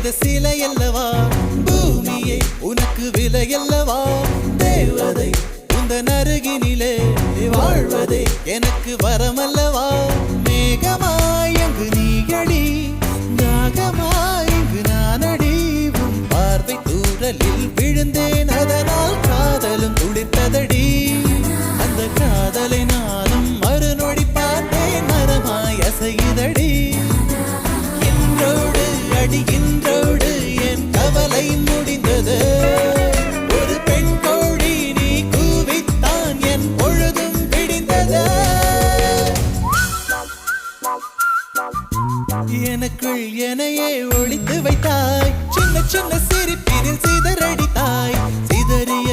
செய்த சிலை அல்லவா பூமியே உனக்கு விலை அல்லவா தேவதை உந்தன் அருகினிலே வாழ்வதே எனக்கு வரமல்லவா மேகமாய் அங்கு நீயடி நாகமாய் இங்கு நானடி உன் பார்வை தூரலில் விழுந்தேன் அதனால் காதலும் துளிர்த்ததடி அந்த காதலை நானும் மறுநொடி பார்த்தேன் மரமாய் அசையுதடி இன்றோடு அடிகின்றோடு என் கவலை முடிந்தது ஒரு பெண் கோழி நீ கூவித்தான் என் பொழுதும் விடிந்தது எனக்குள் எனையே ஒளித்து வைத்தாய் சின்ன சின்ன சிரிப்பினில் சிதறடித்தாய் சிதறிய